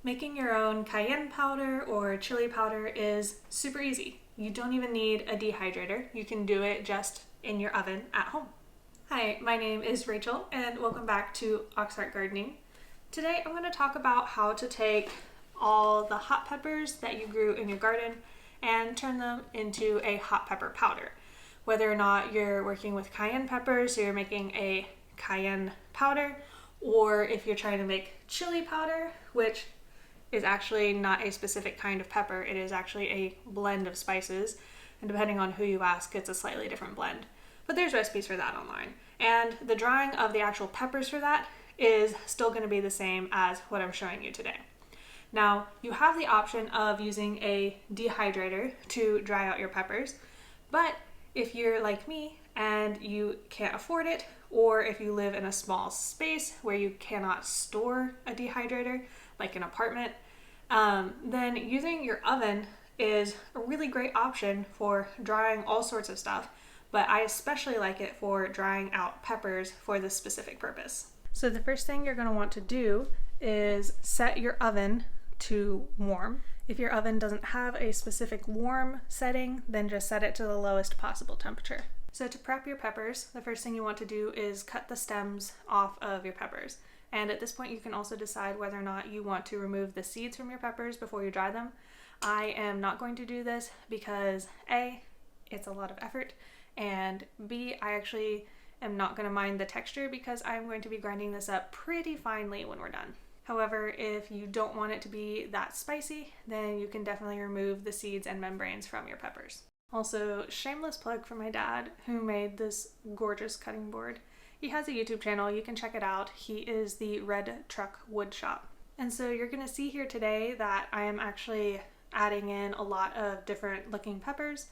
Making your own cayenne powder or chili powder is super easy. You don't even need a dehydrator. You can do it just in your oven at home. Hi, my name is Rachel and welcome back to Auxhart Gardening. Today I'm going to talk about how to take all the hot peppers that you grew in your garden and turn them into a hot pepper powder. Whether or not you're working with cayenne peppers, so you're making a cayenne powder, or if you're trying to make chili powder, which is actually not a specific kind of pepper, it is actually a blend of spices, and depending on who you ask, it's a slightly different blend. But there's recipes for that online. And the drying of the actual peppers for that is still going to be the same as what I'm showing you today. Now, you have the option of using a dehydrator to dry out your peppers, but if you're like me and you can't afford it, or if you live in a small space where you cannot store a dehydrator, like an apartment, then using your oven is a really great option for drying all sorts of stuff, but I especially like it for drying out peppers for this specific purpose. So the first thing you're going to want to do is set your oven to warm. If your oven doesn't have a specific warm setting, then just set it to the lowest possible temperature. So to prep your peppers, the first thing you want to do is cut the stems off of your peppers. And at this point, you can also decide whether or not you want to remove the seeds from your peppers before you dry them. I am not going to do this because A, it's a lot of effort, and B, I actually am not going to mind the texture because I'm going to be grinding this up pretty finely when we're done. However, if you don't want it to be that spicy, then you can definitely remove the seeds and membranes from your peppers. Also, shameless plug for my dad, who made this gorgeous cutting board. He has a YouTube channel, you can check it out. He is the Red Truck Wood Shop. And so you're gonna see here today that I am actually adding in a lot of different looking peppers,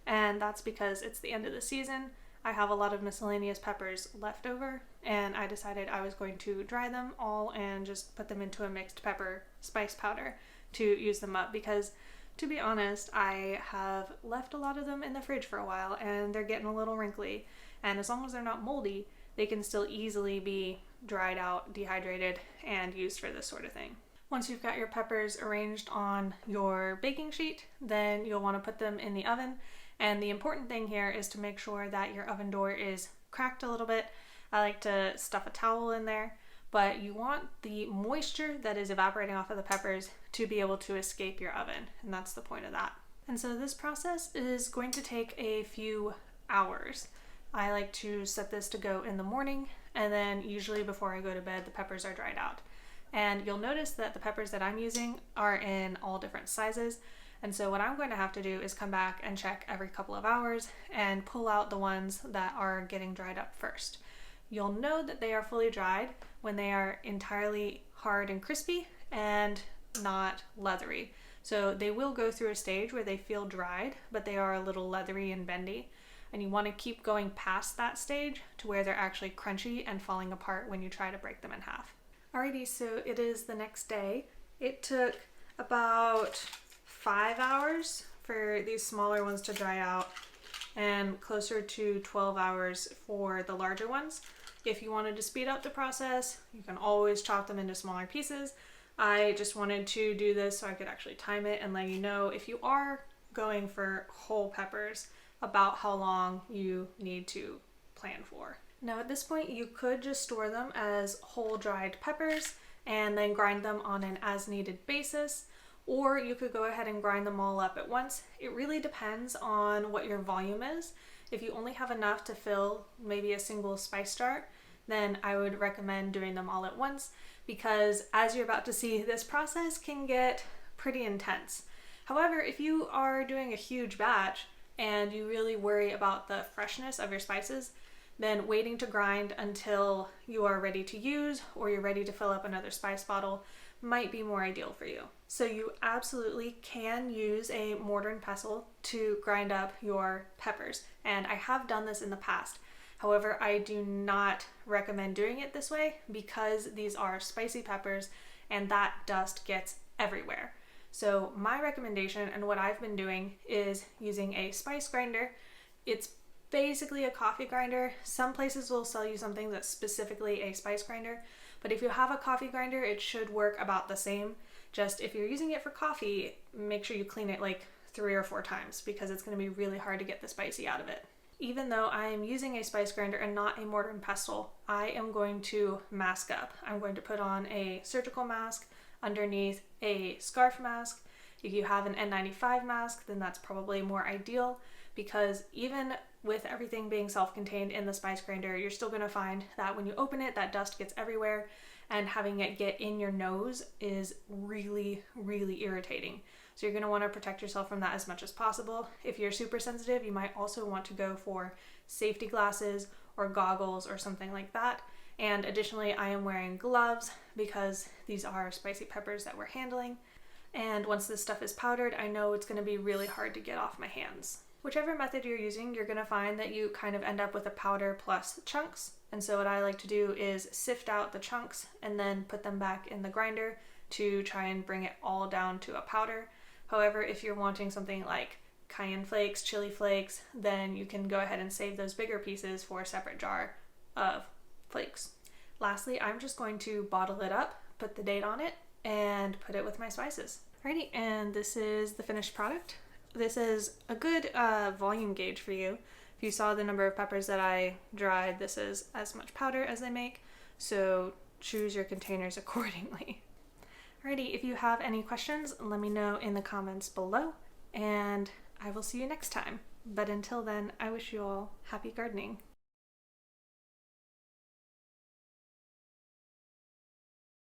and that's because it's the end of the season. I have a lot of miscellaneous peppers left over, and I decided I was going to dry them all and just put them into a mixed pepper spice powder to use them up, because to be honest, I have left a lot of them in the fridge for a while and they're getting a little wrinkly, and as long as they're not moldy, they can still easily be dried out, dehydrated, and used for this sort of thing. Once you've got your peppers arranged on your baking sheet, then you'll want to put them in the oven. And the important thing here is to make sure that your oven door is cracked a little bit. I like to stuff a towel in there, but you want the moisture that is evaporating off of the peppers to be able to escape your oven, and that's the point of that. And so this process is going to take a few hours. I like to set this to go in the morning, and then usually before I go to bed, the peppers are dried out. And you'll notice that the peppers that I'm using are in all different sizes. And so what I'm going to have to do is come back and check every couple of hours and pull out the ones that are getting dried up first. You'll know that they are fully dried when they are entirely hard and crispy and not leathery. So they will go through a stage where they feel dried, but they are a little leathery and bendy. And you want to keep going past that stage to where they're actually crunchy and falling apart when you try to break them in half. Alrighty, so it is the next day. It took about 5 hours for these smaller ones to dry out and closer to 12 hours for the larger ones. If you wanted to speed up the process, you can always chop them into smaller pieces. I just wanted to do this so I could actually time it and let you know, if you are going for whole peppers, about how long you need to plan for. Now at this point, you could just store them as whole dried peppers and then grind them on an as needed basis, or you could go ahead and grind them all up at once. It really depends on what your volume is. If you only have enough to fill maybe a single spice jar, then I would recommend doing them all at once, because as you're about to see, this process can get pretty intense. However, if you are doing a huge batch and you really worry about the freshness of your spices, then waiting to grind until you are ready to use or you're ready to fill up another spice bottle might be more ideal for you. So you absolutely can use a mortar and pestle to grind up your peppers, and I have done this in the past. However, I do not recommend doing it this way because these are spicy peppers and that dust gets everywhere. So my recommendation and what I've been doing is using a spice grinder. It's basically a coffee grinder. Some places will sell you something that's specifically a spice grinder, but if you have a coffee grinder, it should work about the same. Just if you're using it for coffee, make sure you clean it like 3 or 4 times because it's going to be really hard to get the spicy out of it. Even though I am using a spice grinder and not a mortar and pestle, I am going to mask up. I'm going to put on a surgical mask underneath a scarf mask. If you have an N95 mask, then that's probably more ideal because even with everything being self-contained in the spice grinder, you're still going to find that when you open it, that dust gets everywhere, and having it get in your nose is really, really irritating. So you're going to want to protect yourself from that as much as possible. If you're super sensitive, you might also want to go for safety glasses or goggles or something like that. And additionally, I am wearing gloves because these are spicy peppers that we're handling. And once this stuff is powdered, I know it's going to be really hard to get off my hands. Whichever method you're using, you're going to find that you kind of end up with a powder plus chunks. And so what I like to do is sift out the chunks and then put them back in the grinder to try and bring it all down to a powder. However, if you're wanting something like cayenne flakes, chili flakes, then you can go ahead and save those bigger pieces for a separate jar of flakes. Lastly, I'm just going to bottle it up, put the date on it, and put it with my spices. Alrighty, and this is the finished product. This is a good volume gauge for you. If you saw the number of peppers that I dried, this is as much powder as they make, so choose your containers accordingly. Alrighty, if you have any questions, let me know in the comments below, and I will see you next time. But until then, I wish you all happy gardening.